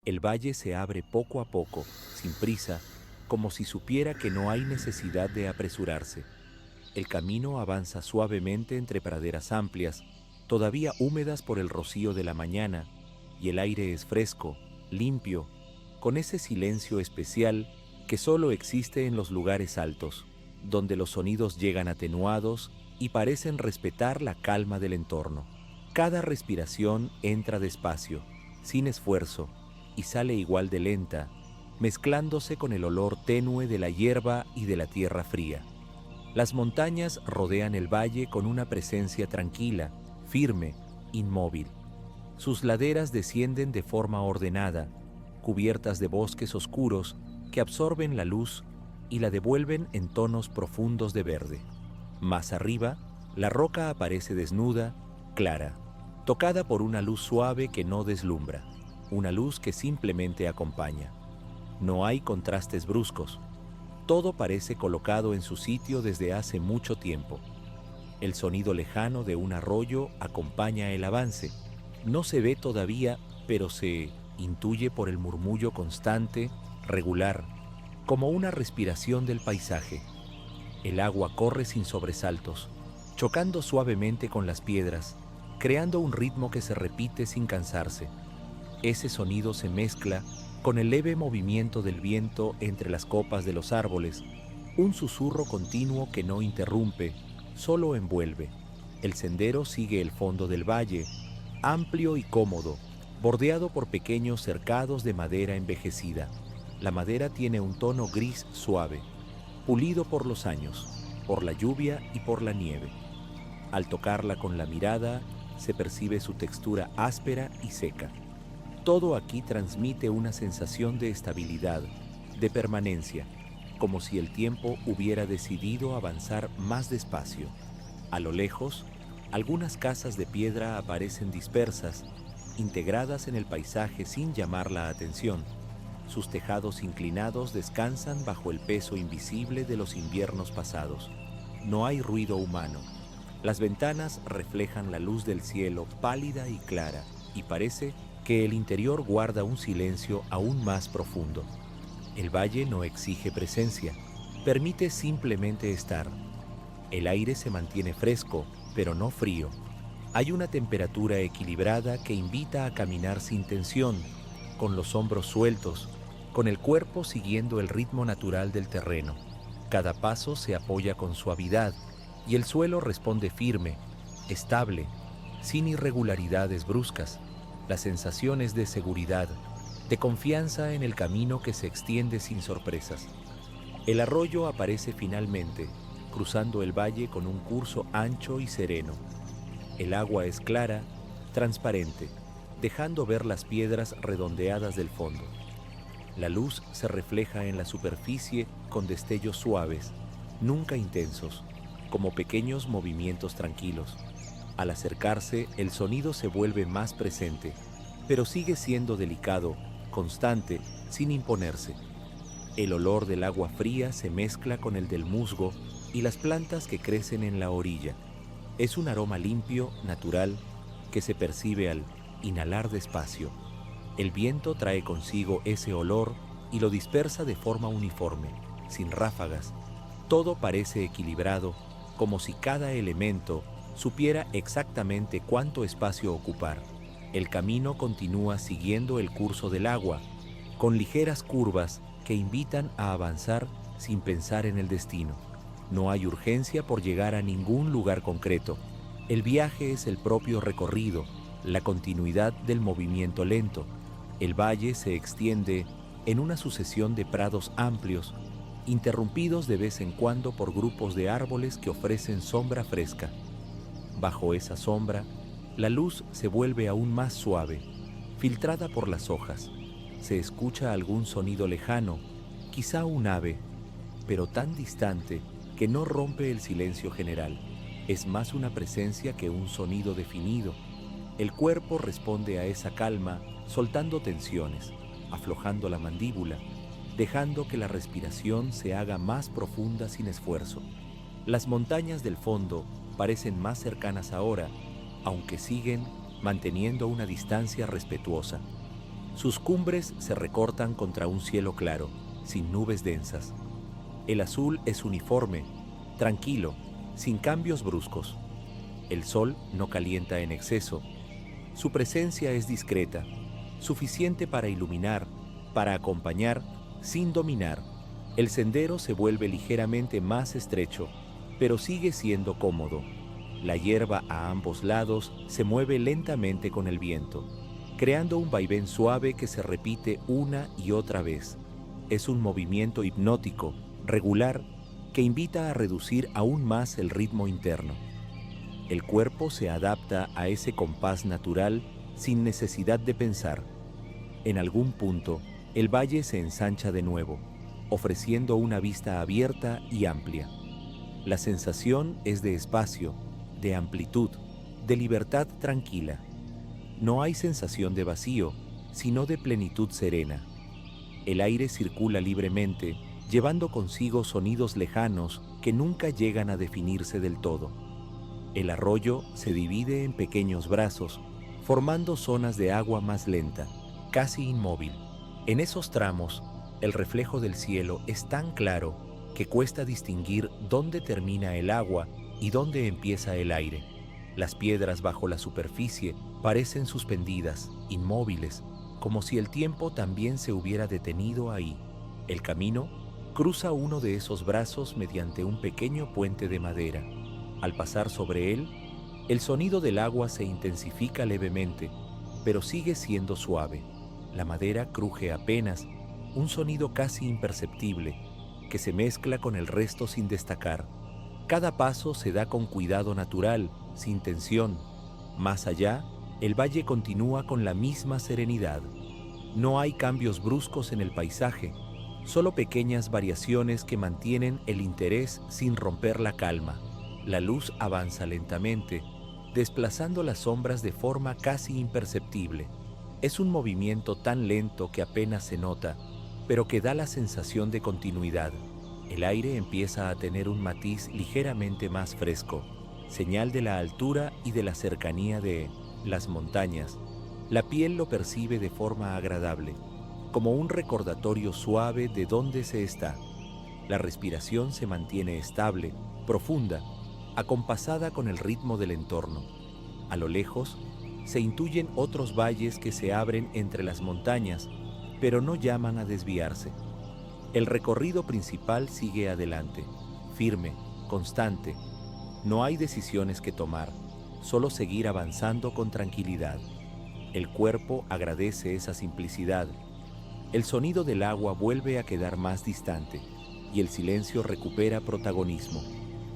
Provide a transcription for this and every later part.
El valle se abre poco a poco, sin prisa, como si supiera que no hay necesidad de apresurarse. El camino avanza suavemente entre praderas amplias, todavía húmedas por el rocío de la mañana, y el aire es fresco, limpio, con ese silencio especial que solo existe en los lugares altos, donde los sonidos llegan atenuados y parecen respetar la calma del entorno. Cada respiración entra despacio, sin esfuerzo, y sale igual de lenta, mezclándose con el olor tenue de la hierba y de la tierra fría. Las montañas rodean el valle con una presencia tranquila, firme, inmóvil. Sus laderas descienden de forma ordenada, cubiertas de bosques oscuros que absorben la luz y la devuelven en tonos profundos de verde. Más arriba, la roca aparece desnuda, clara, tocada por una luz suave que no deslumbra, una luz que simplemente acompaña. No hay contrastes bruscos. Todo parece colocado en su sitio desde hace mucho tiempo. El sonido lejano de un arroyo acompaña el avance. No se ve todavía, pero se intuye por el murmullo constante, regular, como una respiración del paisaje. El agua corre sin sobresaltos, chocando suavemente con las piedras, creando un ritmo que se repite sin cansarse. Ese sonido se mezcla con el leve movimiento del viento entre las copas de los árboles, un susurro continuo que no interrumpe, solo envuelve. El sendero sigue el fondo del valle, amplio y cómodo, bordeado por pequeños cercados de madera envejecida. La madera tiene un tono gris suave, pulido por los años, por la lluvia y por la nieve. Al tocarla con la mirada, se percibe su textura áspera y seca. Todo aquí transmite una sensación de estabilidad, de permanencia, como si el tiempo hubiera decidido avanzar más despacio. A lo lejos, algunas casas de piedra aparecen dispersas, integradas en el paisaje sin llamar la atención. Sus tejados inclinados descansan bajo el peso invisible de los inviernos pasados. No hay ruido humano. Las ventanas reflejan la luz del cielo pálida y clara, y parece que el interior guarda un silencio aún más profundo. El valle no exige presencia, permite simplemente estar. El aire se mantiene fresco, pero no frío. Hay una temperatura equilibrada que invita a caminar sin tensión, con los hombros sueltos, con el cuerpo siguiendo el ritmo natural del terreno. Cada paso se apoya con suavidad y el suelo responde firme, estable, sin irregularidades bruscas. La sensación es de seguridad, de confianza en el camino que se extiende sin sorpresas. El arroyo aparece finalmente, cruzando el valle con un curso ancho y sereno. El agua es clara, transparente, dejando ver las piedras redondeadas del fondo. La luz se refleja en la superficie con destellos suaves, nunca intensos, como pequeños movimientos tranquilos. Al acercarse, el sonido se vuelve más presente, pero sigue siendo delicado, constante, sin imponerse. El olor del agua fría se mezcla con el del musgo y las plantas que crecen en la orilla. Es un aroma limpio, natural, que se percibe al inhalar despacio. El viento trae consigo ese olor y lo dispersa de forma uniforme, sin ráfagas. Todo parece equilibrado, como si cada elemento supiera exactamente cuánto espacio ocupar. El camino continúa siguiendo el curso del agua, con ligeras curvas que invitan a avanzar sin pensar en el destino. No hay urgencia por llegar a ningún lugar concreto. El viaje es el propio recorrido, la continuidad del movimiento lento. El valle se extiende en una sucesión de prados amplios, interrumpidos de vez en cuando por grupos de árboles que ofrecen sombra fresca. Bajo esa sombra, la luz se vuelve aún más suave, filtrada por las hojas. Se escucha algún sonido lejano, quizá un ave, pero tan distante que no rompe el silencio general. Es más una presencia que un sonido definido. El cuerpo responde a esa calma, soltando tensiones, aflojando la mandíbula, dejando que la respiración se haga más profunda sin esfuerzo. Las montañas del fondo parecen más cercanas ahora, aunque siguen manteniendo una distancia respetuosa. Sus cumbres se recortan contra un cielo claro, sin nubes densas. El azul es uniforme, tranquilo, sin cambios bruscos. El sol no calienta en exceso. Su presencia es discreta, suficiente para iluminar, para acompañar, sin dominar. El sendero se vuelve ligeramente más estrecho, pero sigue siendo cómodo. La hierba a ambos lados se mueve lentamente con el viento, creando un vaivén suave que se repite una y otra vez. Es un movimiento hipnótico, regular, que invita a reducir aún más el ritmo interno. El cuerpo se adapta a ese compás natural sin necesidad de pensar. En algún punto, el valle se ensancha de nuevo, ofreciendo una vista abierta y amplia. La sensación es de espacio, de amplitud, de libertad tranquila. No hay sensación de vacío, sino de plenitud serena. El aire circula libremente, llevando consigo sonidos lejanos que nunca llegan a definirse del todo. El arroyo se divide en pequeños brazos, formando zonas de agua más lenta, casi inmóvil. En esos tramos, el reflejo del cielo es tan claro que cuesta distinguir dónde termina el agua y dónde empieza el aire. Las piedras bajo la superficie parecen suspendidas, inmóviles, como si el tiempo también se hubiera detenido ahí. El camino cruza uno de esos brazos mediante un pequeño puente de madera. Al pasar sobre él, el sonido del agua se intensifica levemente, pero sigue siendo suave. La madera cruje apenas, un sonido casi imperceptible, que se mezcla con el resto sin destacar. Cada paso se da con cuidado natural, sin tensión. Más allá, el valle continúa con la misma serenidad. No hay cambios bruscos en el paisaje, solo pequeñas variaciones que mantienen el interés sin romper la calma. La luz avanza lentamente, desplazando las sombras de forma casi imperceptible. Es un movimiento tan lento que apenas se nota, pero que da la sensación de continuidad. El aire empieza a tener un matiz ligeramente más fresco, señal de la altura y de la cercanía de las montañas. La piel lo percibe de forma agradable, como un recordatorio suave de dónde se está. La respiración se mantiene estable, profunda, acompasada con el ritmo del entorno. A lo lejos, se intuyen otros valles que se abren entre las montañas, pero no llaman a desviarse. El recorrido principal sigue adelante, firme, constante. No hay decisiones que tomar, solo seguir avanzando con tranquilidad. El cuerpo agradece esa simplicidad. El sonido del agua vuelve a quedar más distante y el silencio recupera protagonismo.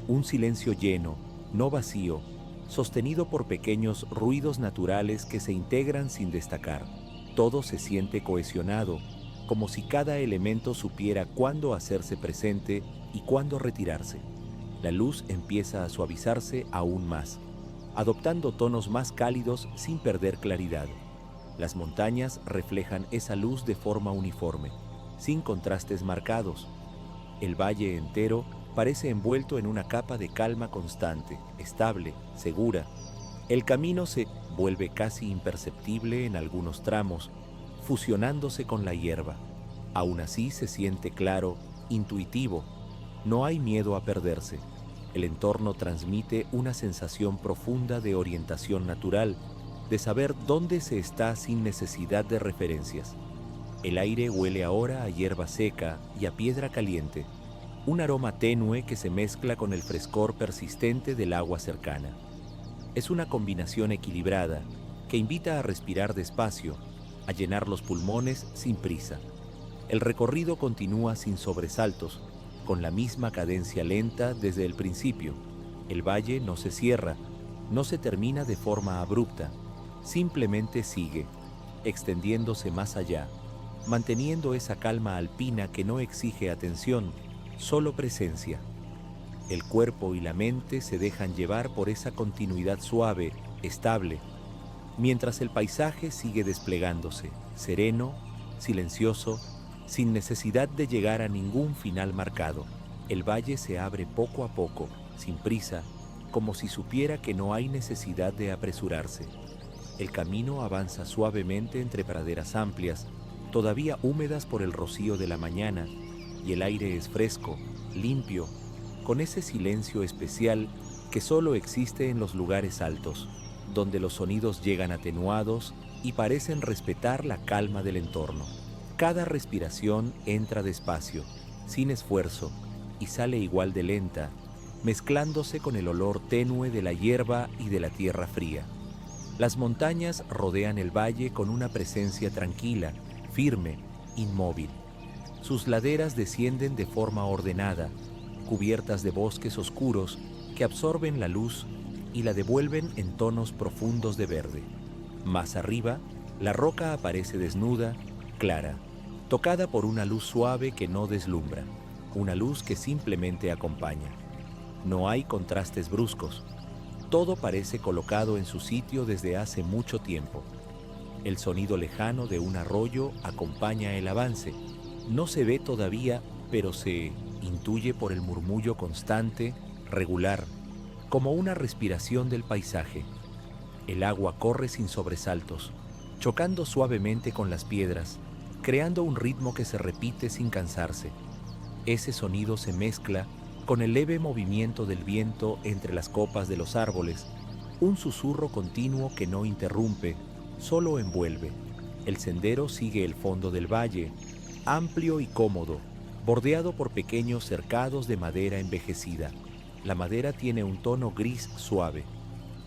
Un silencio lleno, no vacío, sostenido por pequeños ruidos naturales que se integran sin destacar. Todo se siente cohesionado, como si cada elemento supiera cuándo hacerse presente y cuándo retirarse. La luz empieza a suavizarse aún más, adoptando tonos más cálidos sin perder claridad. Las montañas reflejan esa luz de forma uniforme, sin contrastes marcados. El valle entero parece envuelto en una capa de calma constante, estable, segura. El camino se vuelve casi imperceptible en algunos tramos, fusionándose con la hierba. Aún así se siente claro, intuitivo. No hay miedo a perderse. El entorno transmite una sensación profunda de orientación natural, de saber dónde se está sin necesidad de referencias. El aire huele ahora a hierba seca y a piedra caliente, un aroma tenue que se mezcla con el frescor persistente del agua cercana. Es una combinación equilibrada que invita a respirar despacio, a llenar los pulmones sin prisa. El recorrido continúa sin sobresaltos, con la misma cadencia lenta desde el principio. El valle no se cierra, no se termina de forma abrupta, simplemente sigue, extendiéndose más allá, manteniendo esa calma alpina que no exige atención, solo presencia. El cuerpo y la mente se dejan llevar por esa continuidad suave, estable, mientras el paisaje sigue desplegándose, sereno, silencioso, sin necesidad de llegar a ningún final marcado. El valle se abre poco a poco, sin prisa, como si supiera que no hay necesidad de apresurarse. El camino avanza suavemente entre praderas amplias, todavía húmedas por el rocío de la mañana, y el aire es fresco, limpio, con ese silencio especial que solo existe en los lugares altos, donde los sonidos llegan atenuados y parecen respetar la calma del entorno. Cada respiración entra despacio, sin esfuerzo, y sale igual de lenta, mezclándose con el olor tenue de la hierba y de la tierra fría. Las montañas rodean el valle con una presencia tranquila, firme, inmóvil. Sus laderas descienden de forma ordenada, cubiertas de bosques oscuros que absorben la luz y la devuelven en tonos profundos de verde. Más arriba, la roca aparece desnuda, clara, tocada por una luz suave que no deslumbra, una luz que simplemente acompaña. No hay contrastes bruscos. Todo parece colocado en su sitio desde hace mucho tiempo. El sonido lejano de un arroyo acompaña el avance. No se ve todavía, pero se intuye por el murmullo constante, regular, como una respiración del paisaje. El agua corre sin sobresaltos, chocando suavemente con las piedras, creando un ritmo que se repite sin cansarse. Ese sonido se mezcla con el leve movimiento del viento entre las copas de los árboles, un susurro continuo que no interrumpe, solo envuelve. El sendero sigue el fondo del valle, amplio y cómodo, bordeado por pequeños cercados de madera envejecida. La madera tiene un tono gris suave,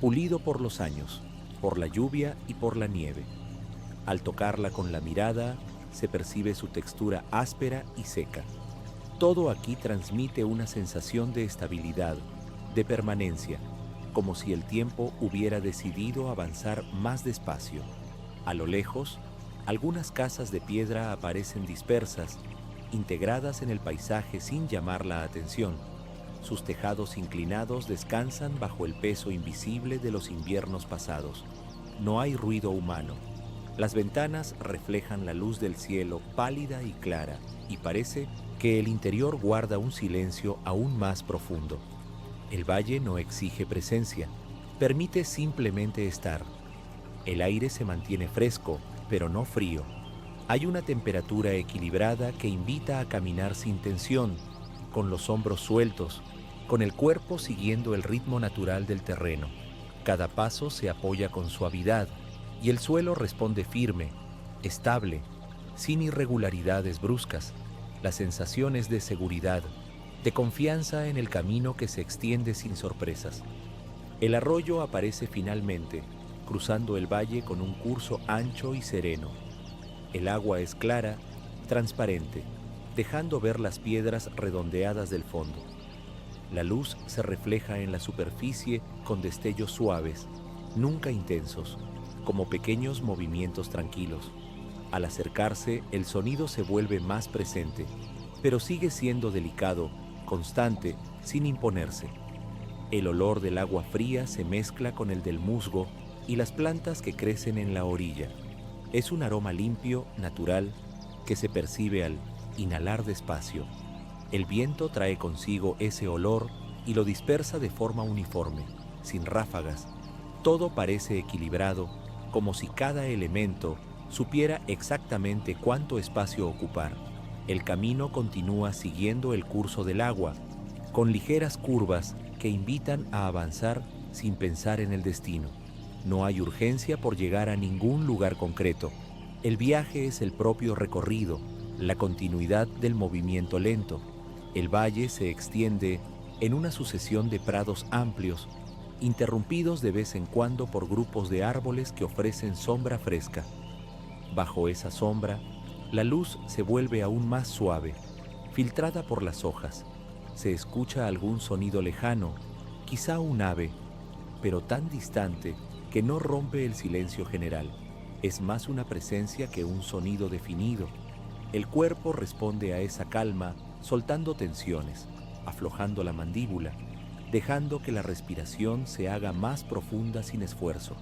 pulido por los años, por la lluvia y por la nieve. Al tocarla con la mirada, se percibe su textura áspera y seca. Todo aquí transmite una sensación de estabilidad, de permanencia, como si el tiempo hubiera decidido avanzar más despacio. A lo lejos, algunas casas de piedra aparecen dispersas, integradas en el paisaje sin llamar la atención. Sus tejados inclinados descansan bajo el peso invisible de los inviernos pasados. No hay ruido humano. Las ventanas reflejan la luz del cielo pálida y clara, y parece que el interior guarda un silencio aún más profundo. El valle no exige presencia, permite simplemente estar. El aire se mantiene fresco, pero no frío. Hay una temperatura equilibrada que invita a caminar sin tensión, con los hombros sueltos, con el cuerpo siguiendo el ritmo natural del terreno. Cada paso se apoya con suavidad y el suelo responde firme, estable, sin irregularidades bruscas. La sensación es de seguridad, de confianza en el camino que se extiende sin sorpresas. El arroyo aparece finalmente, cruzando el valle con un curso ancho y sereno. El agua es clara, transparente, dejando ver las piedras redondeadas del fondo. La luz se refleja en la superficie con destellos suaves, nunca intensos, como pequeños movimientos tranquilos. Al acercarse, el sonido se vuelve más presente, pero sigue siendo delicado, constante, sin imponerse. El olor del agua fría se mezcla con el del musgo y las plantas que crecen en la orilla. Es un aroma limpio, natural, que se percibe al inhalar despacio. El viento trae consigo ese olor y lo dispersa de forma uniforme, sin ráfagas. Todo parece equilibrado, como si cada elemento supiera exactamente cuánto espacio ocupar. El camino continúa siguiendo el curso del agua, con ligeras curvas que invitan a avanzar sin pensar en el destino. No hay urgencia por llegar a ningún lugar concreto. El viaje es el propio recorrido, la continuidad del movimiento lento. El valle se extiende en una sucesión de prados amplios, interrumpidos de vez en cuando por grupos de árboles que ofrecen sombra fresca. Bajo esa sombra, la luz se vuelve aún más suave, filtrada por las hojas. Se escucha algún sonido lejano, quizá un ave, pero tan distante que no rompe el silencio general. Es más una presencia que un sonido definido. El cuerpo responde a esa calma, soltando tensiones, aflojando la mandíbula, dejando que la respiración se haga más profunda sin esfuerzo.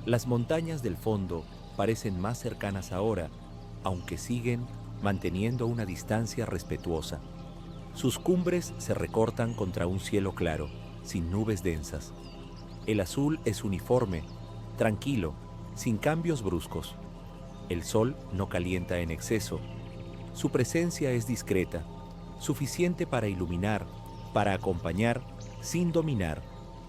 Las montañas del fondo parecen más cercanas ahora, aunque siguen manteniendo una distancia respetuosa. Sus cumbres se recortan contra un cielo claro, sin nubes densas. El azul es uniforme, tranquilo, sin cambios bruscos. El sol no calienta en exceso. Su presencia es discreta, suficiente para iluminar, para acompañar, sin dominar.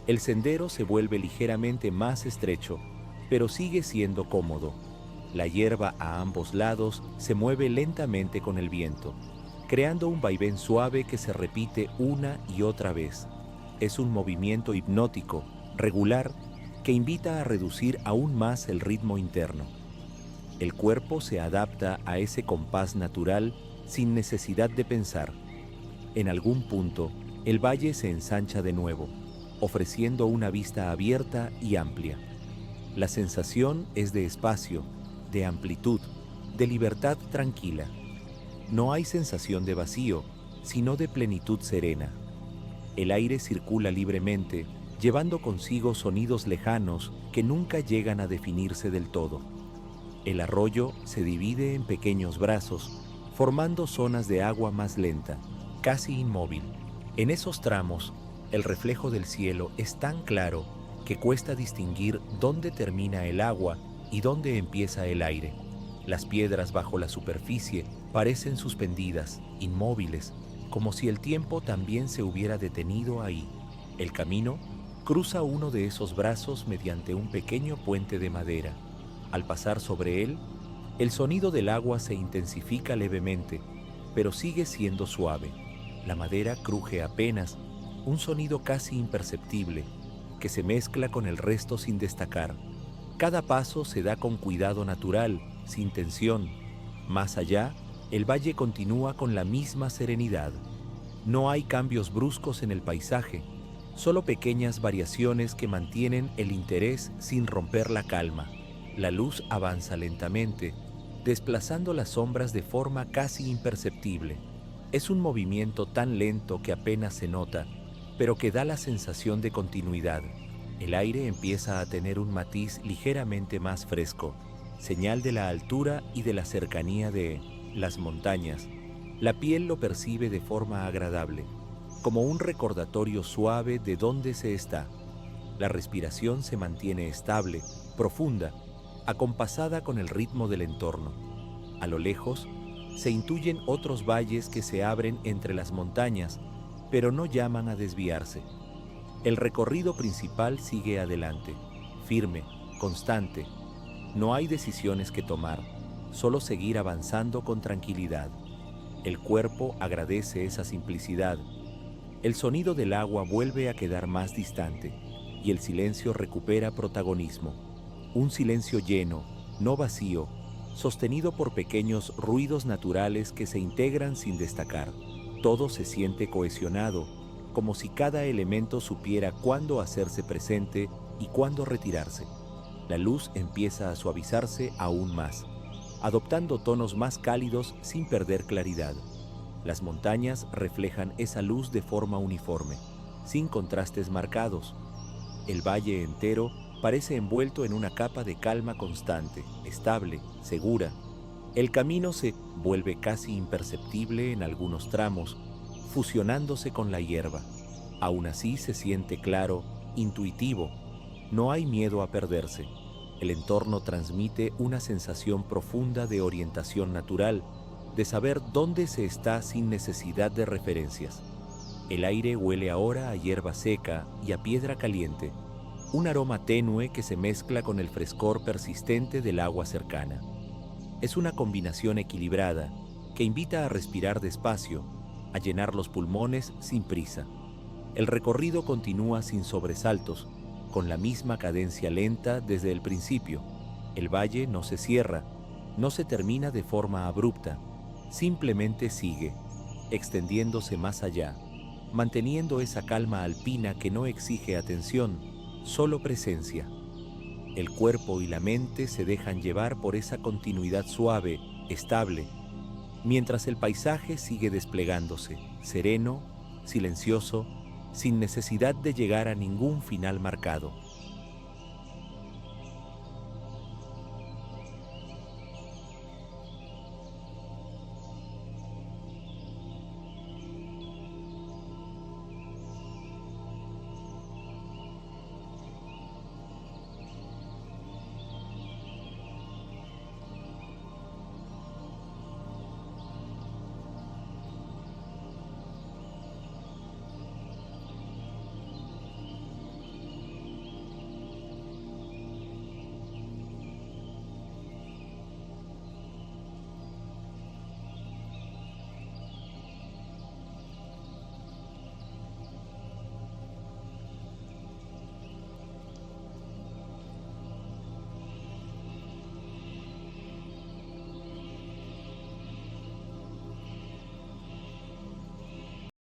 El sendero se vuelve ligeramente más estrecho, pero sigue siendo cómodo. La hierba a ambos lados se mueve lentamente con el viento, creando un vaivén suave que se repite una y otra vez. Es un movimiento hipnótico, regular, que invita a reducir aún más el ritmo interno. El cuerpo se adapta a ese compás natural sin necesidad de pensar. En algún punto, el valle se ensancha de nuevo, ofreciendo una vista abierta y amplia. La sensación es de espacio, de amplitud, de libertad tranquila. No hay sensación de vacío, sino de plenitud serena. El aire circula libremente, llevando consigo sonidos lejanos que nunca llegan a definirse del todo. El arroyo se divide en pequeños brazos, formando zonas de agua más lenta, casi inmóvil. En esos tramos, el reflejo del cielo es tan claro que cuesta distinguir dónde termina el agua y dónde empieza el aire. Las piedras bajo la superficie parecen suspendidas, inmóviles, como si el tiempo también se hubiera detenido ahí. El camino cruza uno de esos brazos mediante un pequeño puente de madera. Al pasar sobre él, el sonido del agua se intensifica levemente, pero sigue siendo suave. La madera cruje apenas, un sonido casi imperceptible, que se mezcla con el resto sin destacar. Cada paso se da con cuidado natural, sin tensión. Más allá, el valle continúa con la misma serenidad. No hay cambios bruscos en el paisaje, solo pequeñas variaciones que mantienen el interés sin romper la calma. La luz avanza lentamente, desplazando las sombras de forma casi imperceptible. Es un movimiento tan lento que apenas se nota, pero que da la sensación de continuidad. El aire empieza a tener un matiz ligeramente más fresco, señal de la altura y de la cercanía de las montañas. La piel lo percibe de forma agradable, como un recordatorio suave de dónde se está. La respiración se mantiene estable, profunda, acompasada con el ritmo del entorno. A lo lejos, se intuyen otros valles que se abren entre las montañas, pero no llaman a desviarse. El recorrido principal sigue adelante, firme, constante. No hay decisiones que tomar, solo seguir avanzando con tranquilidad. El cuerpo agradece esa simplicidad. El sonido del agua vuelve a quedar más distante y el silencio recupera protagonismo. Un silencio lleno, no vacío, sostenido por pequeños ruidos naturales que se integran sin destacar. Todo se siente cohesionado, como si cada elemento supiera cuándo hacerse presente y cuándo retirarse. La luz empieza a suavizarse aún más, adoptando tonos más cálidos sin perder claridad. Las montañas reflejan esa luz de forma uniforme, sin contrastes marcados. El valle entero parece envuelto en una capa de calma constante, estable, segura. El camino se vuelve casi imperceptible en algunos tramos, fusionándose con la hierba. Aún así se siente claro, intuitivo. No hay miedo a perderse. El entorno transmite una sensación profunda de orientación natural, de saber dónde se está sin necesidad de referencias. El aire huele ahora a hierba seca y a piedra caliente, un aroma tenue que se mezcla con el frescor persistente del agua cercana. Es una combinación equilibrada que invita a respirar despacio, a llenar los pulmones sin prisa. El recorrido continúa sin sobresaltos, con la misma cadencia lenta desde el principio. El valle no se cierra, no se termina de forma abrupta, simplemente sigue, extendiéndose más allá, manteniendo esa calma alpina que no exige atención, solo presencia. El cuerpo y la mente se dejan llevar por esa continuidad suave, estable, mientras el paisaje sigue desplegándose, sereno, silencioso, sin necesidad de llegar a ningún final marcado.